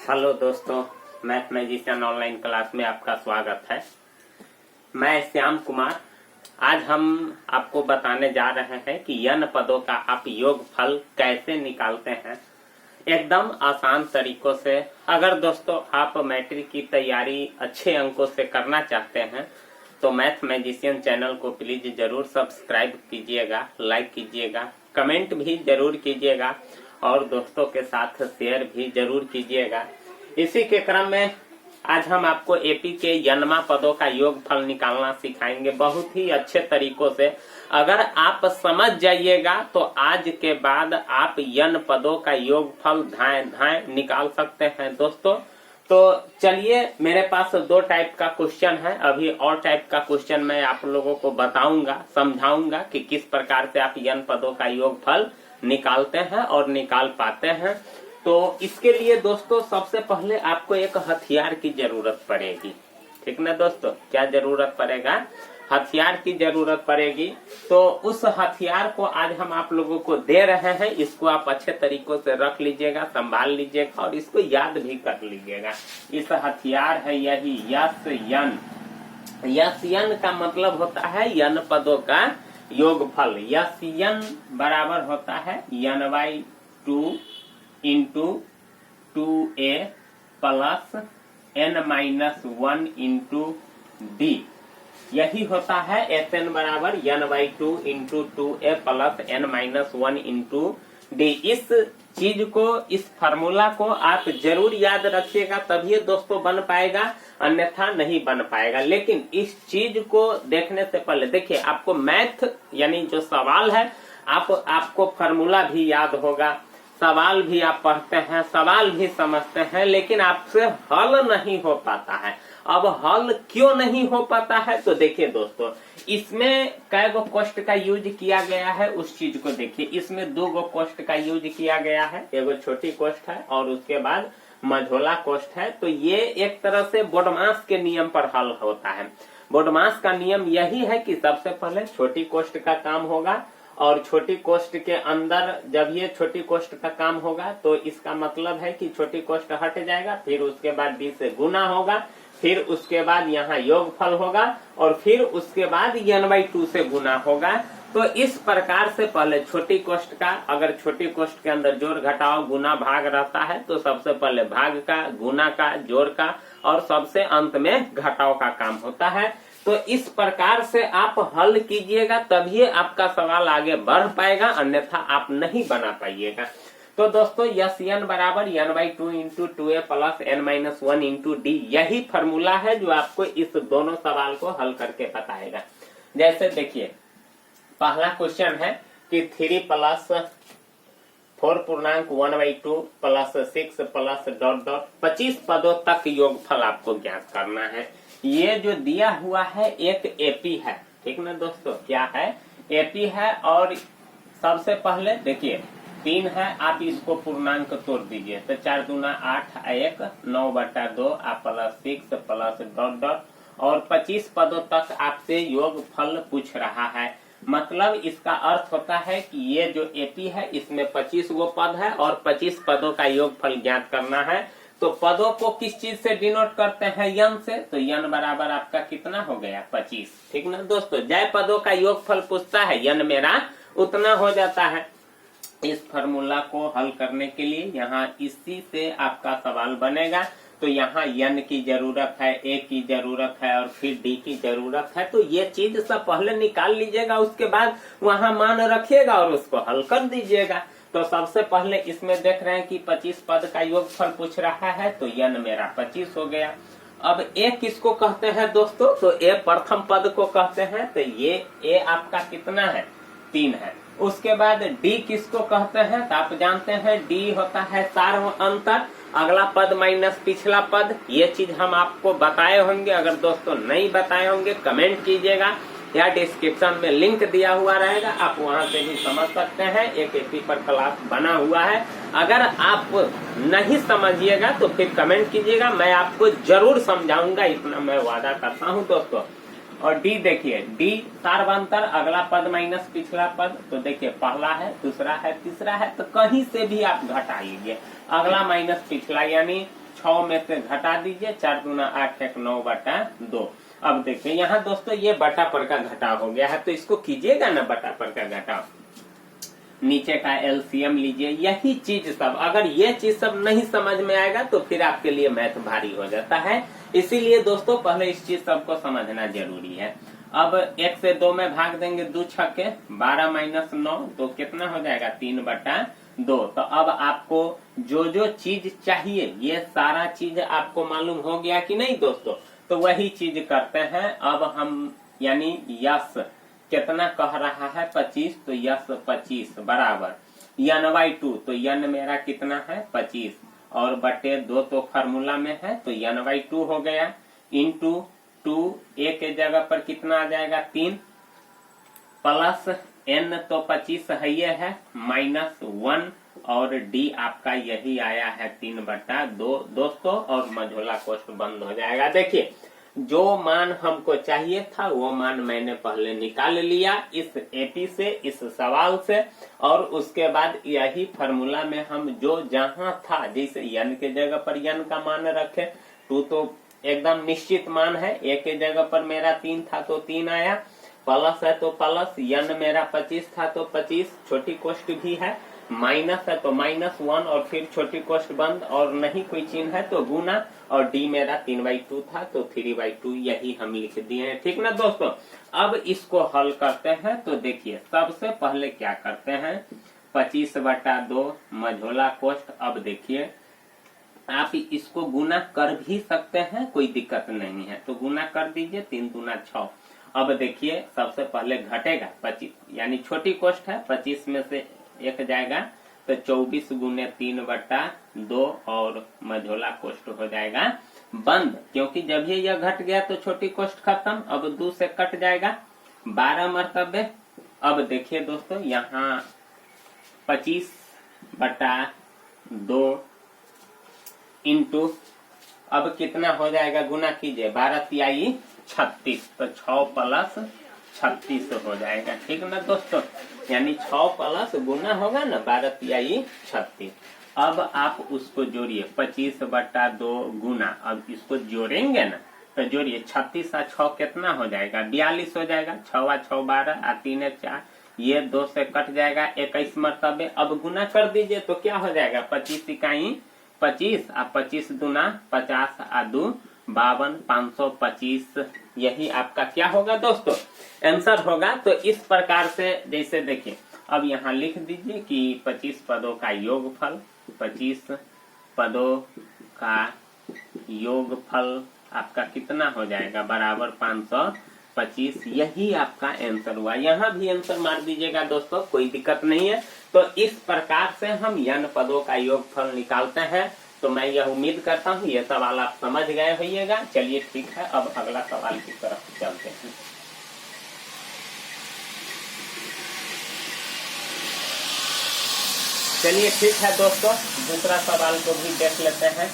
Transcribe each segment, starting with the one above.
Hello दोस्तों, math magician online class में आपका स्वागत है। मैं श्याम कुमार। आज हम आपको बताने जा रहे हैं कि n पदों का आप योगफल कैसे निकालते हैं, एकदम आसान तरीकों से। अगर दोस्तों आप मैट्रिक की तैयारी अच्छे अंकों से करना चाहते हैं तो मैथ मैजिशियन चैनल को प्लीज जरूर सब्सक्राइब कीजिएगा, लाइक कीजिएगा, कमेंट भी जरूर कीजिएगा और दोस्तों के साथ शेयर भी जरूर कीजिएगा। इसी के क्रम में आज हम आपको एपी के यनमा पदों का योगफल निकालना सिखाएंगे बहुत ही अच्छे तरीकों से। अगर आप समझ जाइएगा तो आज के बाद आप यन पदों का योगफल धाएं धाएं निकाल सकते हैं दोस्तों। तो चलिए, मेरे पास दो टाइप का क्वेश्चन है। अभी और टाइप का क्वेश्चन मैं आप लोगों को बताऊंगा, समझाऊंगा कि किस प्रकार से आप यन पदों का योगफल निकालते हैं और निकाल पाते हैं। तो इसके लिए दोस्तों सबसे पहले आपको एक हथियार की जरूरत पड़ेगी, ठीक ना दोस्तों। क्या जरूरत पड़ेगा? हथियार की जरूरत पड़ेगी। तो उस हथियार को आज हम आप लोगों को दे रहे हैं। इसको आप अच्छे तरीकों से रख लीजिएगा, संभाल लीजिएगा और इसको याद भी कर लीजिएगा। इस हथियार है यही यस यन। यस यन का मतलब होता है यन पदों का योगफल। यस यन बराबर होता है n/2 into 2a plus n-1 into d। यही होता है Sn बराबर n/2 into 2a plus n-1 into d। इस चीज को, इस फार्मूला को आप जरूर याद रखिएगा, तभी दोस्तों बन पाएगा, अन्यथा नहीं बन पाएगा। लेकिन इस चीज को देखने से पहले देखिए, आपको मैथ यानी जो सवाल है आपको फार्मूला भी याद होगा, सवाल भी आप पढ़ते हैं, सवाल भी समझते हैं, लेकिन आपसे हल नहीं हो पाता है। अब हल क्यों नहीं हो पाता है? तो देखिए दोस्तों, इसमें कै गो कोष्ट का यूज किया गया है उस चीज को देखिए। इसमें 2 गो कोष्ट का यूज किया गया है, एगो छोटी कोष्ट है और उसके बाद मझोला कोष्ट है। तो ये एक तरह से बोडमास के नियम पर हल होता है। बोडमास का नियम यही है कि सबसे पहले छोटी कोष्ट का काम होगा और छोटी कोष्ट के अंदर जब ये छोटी कोष्ट का काम होगा तो इसका मतलब है कि छोटी कोष्ट हट जाएगा, फिर उसके बाद d से गुना होगा, फिर उसके बाद यहाँ योगफल होगा और फिर उसके बाद n/2 से गुना होगा। तो इस प्रकार से पहले छोटी कोष्ट का, अगर छोटी कोष्ट के अंदर जोड़ घटाव गुना भाग रहता है तो सबसे पहले भाग का, गुना का, जोड़ का और सबसे अंत में घटाव का काम होता है। तो इस प्रकार से आप हल कीजिएगा तभी आपका सवाल आगे बढ़ पाएगा, अन्यथा आप नहीं बना पाइएगा। तो दोस्तों यस एन बराबर n/2 into 2a plus n-1 into d, यही फार्मूला है जो आपको इस दोनों सवाल को हल करके बताएगा। जैसे देखिए, पहला क्वेश्चन है कि 3 प्लस 4.1/2 प्लस 6 प्लस ... 25 पदों तक योगफल आपको ज्ञात करना है। ये जो दिया हुआ है एक एपी है, ठीक ना दोस्तों। क्या है? एपी है। और सबसे पहले देखिए 3 है, आप इसको पूर्णांक तोड़ दीजिए तो 4 दूना 8, 1 9/2 आप प्लस 6 प्लस ... और 25 पदों तक आपसे योगफल पूछ रहा है। मतलब इसका अर्थ होता है कि ये जो एपी है इसमें 25 गो पद है और 25 पदों का योगफल ज्ञात करना है। तो पदों को किस चीज से डिनोट करते हैं? यन से। तो यन बराबर आपका कितना हो गया? 25, ठीक ना दोस्तों। जय पदों का योगफल पूछता है, यन मेरा उतना हो जाता है। इस फार्मूला को हल करने के लिए यहाँ इसी से आपका सवाल बनेगा। तो यहाँ यन की जरूरत है, ए की जरूरत है और फिर डी की जरूरत है। तो ये चीज सब पहले निकाल लीजिएगा, उसके बाद वहाँ मान रखिएगा और उसको हल कर दीजिएगा। तो सबसे पहले इसमें देख रहे हैं कि 25 पद का योगफल पूछ रहा है, तो यन मेरा 25 हो गया। अब ए किसको कहते हैं दोस्तों? तो ए प्रथम पद को कहते हैं। तो ये ए आपका कितना है? 3 है। उसके बाद डी किसको कहते हैं? तो आप जानते हैं डी होता है सार्व अंतर, अगला पद माइनस पिछला पद। ये चीज हम आपको बताए होंगे, अगर दोस्तों नहीं बताए होंगे कमेंट कीजिएगा या डिस्क्रिप्शन में लिंक दिया हुआ रहेगा, आप वहां से भी समझ सकते हैं। एक एपी पर क्लास बना हुआ है, अगर आप नहीं समझिएगा तो फिर कमेंट कीजिएगा, मैं आपको जरूर समझाऊंगा, इतना मैं वादा करता हूं दोस्तों। और डी देखिए, डी सार्वंतर, अगला पद माइनस पिछला पद। तो देखिए पहला है, दूसरा है, तीसरा है, तो कहीं से भी आप घटाइए, अगला माइनस पिछला, यानी 6 में से घटा दीजिए, 4 दूना 8 1 9 बटा 2। अब देखिए यहाँ दोस्तों ये बटा पर का घटाव हो गया है, तो इसको कीजिएगा ना बटा पर का घटाव, नीचे का एलसीएम लीजिए। यही चीज सब, अगर ये चीज सब नहीं समझ में आएगा तो फिर आपके लिए मैथ भारी हो जाता है। इसीलिए दोस्तों पहले इस चीज सबको समझना जरूरी है। अब 1 से 2 में भाग देंगे, 2 छक्के 12 माइनस 9, तो कितना हो जाएगा 3 बटा 2। तो अब आपको जो जो चीज चाहिए ये सारा चीज आपको मालूम हो गया कि नहीं दोस्तों। तो वही चीज करते हैं अब हम, यानी यस कितना कह रहा है 25, तो यस 25 बराबर n/2, तो n मेरा कितना है 25 और बटे 2 तो फार्मूला में है, तो n/2 हो गया इंटू 2, a के जगह पर कितना आ जाएगा 3 प्लस n तो 25 है ये है माइनस 1 और d आपका यही आया है 3 बटा 2 दोस्तों, और मझोला कोष्ठ बंद हो जाएगा। देखिए जो मान हमको चाहिए था वो मान मैंने पहले निकाल लिया इस एपी से, इस सवाल से, और उसके बाद यही फार्मूला में हम जो जहां था, जैसे n के जगह पर n का मान रखे, 2 तो एकदम निश्चित मान है, a के जगह पर मेरा 3 था तो 3 आया, प्लस है तो प्लस, n मेरा 25 था तो 25, छोटी कोष्ठ भी है, माइनस है तो -1 और फिर छोटी कोष्ठ बंद, और नहीं कोई चिन्ह है तो गुना, और d मेरा 3/2 था तो 3/2 यही हम लिख दिए हैं। ठीक ना दोस्तों। अब इसको हल करते हैं, तो देखिए सबसे पहले क्या करते हैं 25 बटा 2 मझोला कोष्ठ। अब देखिए आप इसको गुना कर भी सकते हैं, कोई दिक्कत नहीं है, तो गुना कर दीजिए, 3 दूना 6। अब देखिए सबसे पहले घटेगा 25, यानी छोटी कोष्ठ है, 25 में से 1 जाएगा तो 24 गुने 3 बटा 2 और मझोला कोष्ठ हो जाएगा बंद, क्योंकि जब यह घट गया तो छोटी कोष्ठ खत्म। अब 2 से कट जाएगा 12 मरतबे। अब देखिए दोस्तों यहाँ 25 बटा 2 इंटू, अब कितना हो जाएगा गुना कीजिए, 12 तिहाई 36, तो 6 प्लस 36 हो जाएगा। ठीक ना दोस्तों, यानी 6 प्लस गुना होगा ना 12 तिहाई 36। अब आप उसको जोड़िए 25 बटा 2 गुना, अब इसको जोड़ेंगे ना तो जोड़िए 36 और 6 कितना हो जाएगा 42 हो जाएगा, 6 और 6 12 और 3 1 4, ये 2 से कट जाएगा 21 मरतबे। अब गुना कर दीजिए तो क्या हो जाएगा 25 इकाई 25 और 25 दूना 50 और 2 52, 525 यही आपका क्या होगा दोस्तों आंसर होगा। तो इस प्रकार से जैसे देखिए अब यहाँ लिख दीजिए कि 25 पदों का योगफल, 25 पदों का योगफल आपका कितना हो जाएगा बराबर 525, यही आपका आंसर हुआ। यहाँ भी आंसर मार दीजिएगा दोस्तों, कोई दिक्कत नहीं है। तो इस प्रकार से हम n पदों का योगफल निकालते हैं। तो मैं यह उम्मीद करता हूँ ये सवाल आप समझ गए होइएगा। चलिए ठीक है, अब अगला सवाल की तरफ चलते हैं। चलिए ठीक है दोस्तों, दूसरा सवाल को भी देख लेते हैं।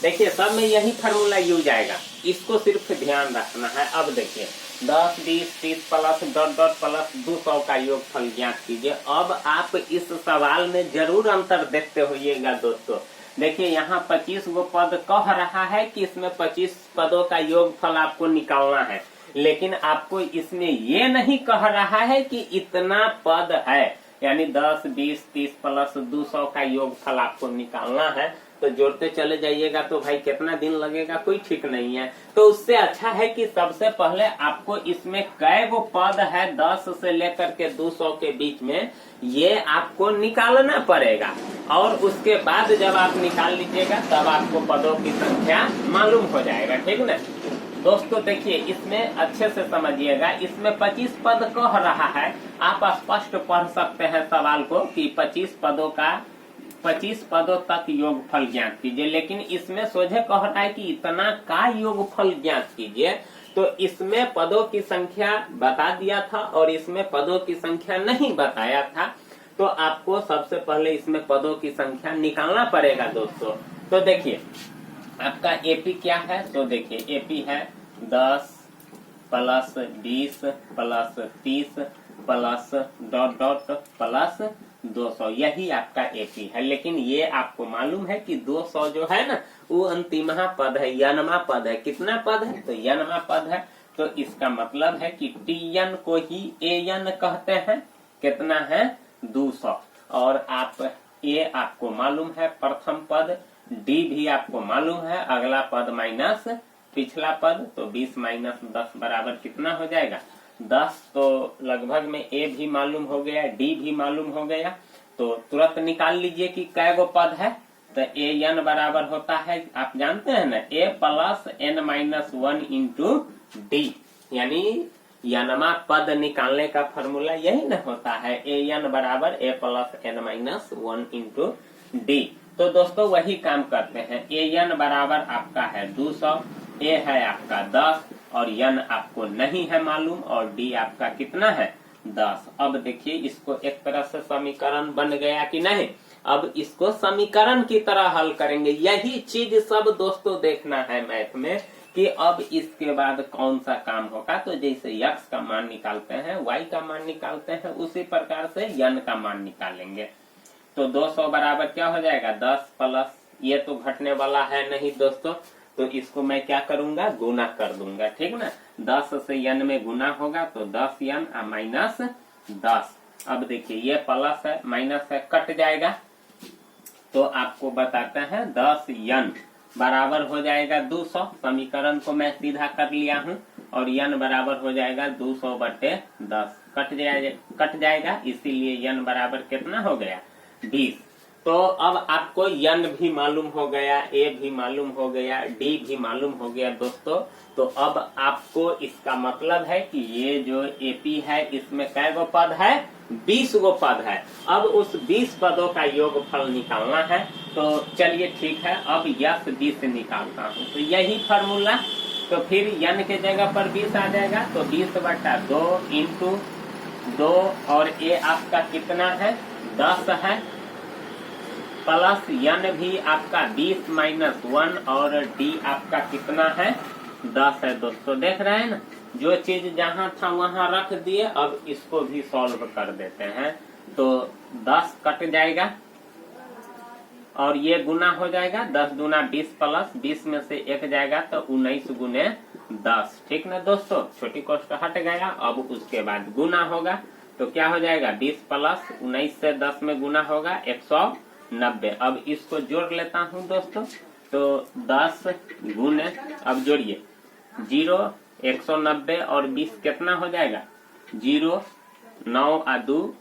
देखिए सब में यही फार्मूला यूज आएगा, इसको सिर्फ ध्यान रखना है। अब देखिए 10 20 30 प्लस डॉट डॉट प्लस 200 का योगफल ज्ञात कीजिए। अब आप इस सवाल में जरूर अंतर देखते होइएगा दोस्तों। देखिए यहाँ 25 गो पद कह रहा है कि इसमें 25 पदों का योगफल आपको निकालना है, लेकिन आपको इसमें ये नहीं कह रहा है कि इतना पद है, यानी 10 20 30 प्लस 200 का योगफल आपको निकालना है। तो जोड़ते चले जाइएगा तो भाई कितना दिन लगेगा कोई ठीक नहीं है। तो उससे अच्छा है कि सबसे पहले आपको इसमें कै गो पद है 10 से लेकर के 200 के बीच में, ये आपको निकालना पड़ेगा। और उसके बाद जब आप निकाल लीजिएगा तब आपको पदों की संख्या मालूम हो जाएगा। ठीक ना दोस्तों, देखिए इसमें अच्छे से समझिएगा, इसमें 25 पद कह रहा है। आप स्पष्ट पढ़ सकते हैं सवाल को कि 25 पदों तक योगफल ज्ञात कीजिए, लेकिन इसमें सोझे कह रहा है कि इतना का योगफल ज्ञात कीजिए। तो इसमें पदों की संख्या बता दिया था और इसमें पदों की संख्या नहीं बताया था। तो आपको सबसे पहले इसमें पदों की संख्या निकालना पड़ेगा दोस्तों। तो देखिए आपका एपी क्या है, तो देखिए एपी है 10 plus 20 plus 30 plus dot dot plus 200, यही आपका एपी है। लेकिन ये आपको मालूम है कि 200 जो है ना वो अंतिमहा पद है, यनमा पद है। कितना पद है? तो यनमा पद है। तो इसका मतलब है कि टीएन को ही एन कहते हैं। कितना है? 200। और आप ए आपको मालूम है प्रथम पद, डी भी आपको मालूम है अगला पद माइनस पिछला पद। तो 20 माइनस 10 बराबर कितना हो जाएगा? 10। तो लगभग में ए भी मालूम हो गया, डी भी मालूम हो गया। तो तुरंत निकाल लीजिए कि कै गो पद है। तो ए एन बराबर होता है, आप जानते हैं ना, a plus n minus 1 into d. यानी यनमा पद निकालने का फॉर्मूला यही ना होता है, ए एन बराबर a plus n minus 1 into d. तो दोस्तों वही काम करते हैं। ए एन बराबर आपका है 200, ए है आपका 10 और एन आपको नहीं है मालूम, और डी आपका कितना है? 10। अब देखिए इसको एक तरह से समीकरण बन गया कि नहीं। अब इसको समीकरण की तरह हल करेंगे। यही चीज सब दोस्तों देखना है मैथ में कि अब इसके बाद कौन सा काम होगा। तो जैसे x का मान निकालते हैं, y का मान निकालते हैं, उसी प्रकार से n का मान निकालेंगे। तो 200 बराबर क्या हो जाएगा? 10 प्लस, ये तो घटने वाला है नहीं दोस्तों, तो इसको मैं क्या करूंगा? गुना कर दूंगा, ठीक ना। 10 से n में गुना होगा तो 10n माइनस 10। अब देखिए ये प्लस है माइनस है, कट जाएगा। तो आपको बताते हैं 10n बराबर हो जाएगा 200। समीकरण को मैं सीधा कर लिया हूँ, और n बराबर हो जाएगा 200/10। कट जाएगा, इसीलिए n बराबर कितना हो गया? 20। तो अब आपको n भी मालूम हो गया, a भी मालूम हो गया, d भी मालूम हो गया दोस्तों। तो अब आपको इसका मतलब है कि ये जो एपी है इसमें कै गो पद है? 20 गो पद है। अब उस 20 पदों का योगफल निकालना है। तो चलिए ठीक है, अब यस 20 निकालता हूँ। तो यही फॉर्मूला, तो फिर n के जगह पर 20 आ जाएगा। तो 20/2 इंटू 2, और a आपका कितना है? 10 है, प्लस n भी आपका 20 माइनस 1, और d आपका कितना है? 10 है दोस्तों। देख रहे हैं ना, जो चीज जहां था वहां रख दिए। अब इसको भी सॉल्व कर देते हैं। तो 10 कट जाएगा और ये गुना हो जाएगा। 10 दूना 20 प्लस 20 में से 1 जाएगा तो 19 गुने 10, ठीक ना दोस्तों। छोटी कोष्ट हट गया। अब उसके बाद गुना होगा तो क्या हो जाएगा? 20 प्लस 19 से 10 में गुना होगा 190। अब इसको जोड़ लेता हूँ दोस्तों। तो 10 गुने, अब जोड़िए 0 190 और 20 कितना हो जाएगा? 0 9 आ 2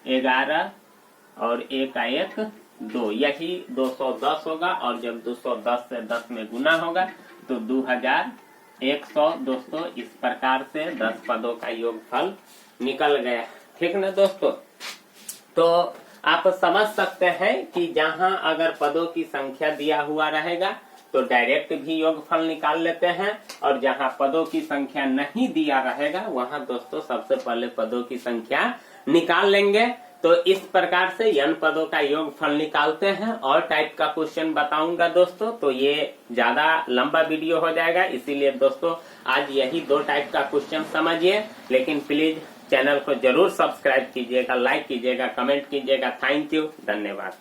11 और 1 आ 1 2, यही 210 होगा। और जब 210 से 10 में गुना होगा तो 2100 दोस्तों। इस प्रकार से 10 पदों का योगफल निकल गया, ठीक ना दोस्तों। तो आप समझ सकते हैं कि जहां अगर पदों की संख्या दिया हुआ रहेगा तो डायरेक्ट भी योगफल निकाल लेते हैं, और जहां पदों की संख्या नहीं दिया रहेगा वहां दोस्तों सबसे पहले पदों की संख्या निकाल लेंगे। तो इस प्रकार से n पदों का योगफल निकालते हैं। और टाइप का क्वेश्चन बताऊंगा दोस्तों, तो ये ज्यादा लंबा वीडियो हो जाएगा, इसीलिए दोस्तों आज यही 2 टाइप का क्वेश्चन समझिए। लेकिन प्लीज चैनल को जरूर सब्सक्राइब कीजिएगा, लाइक कीजिएगा, कमेंट कीजिएगा। थैंक यू, धन्यवाद।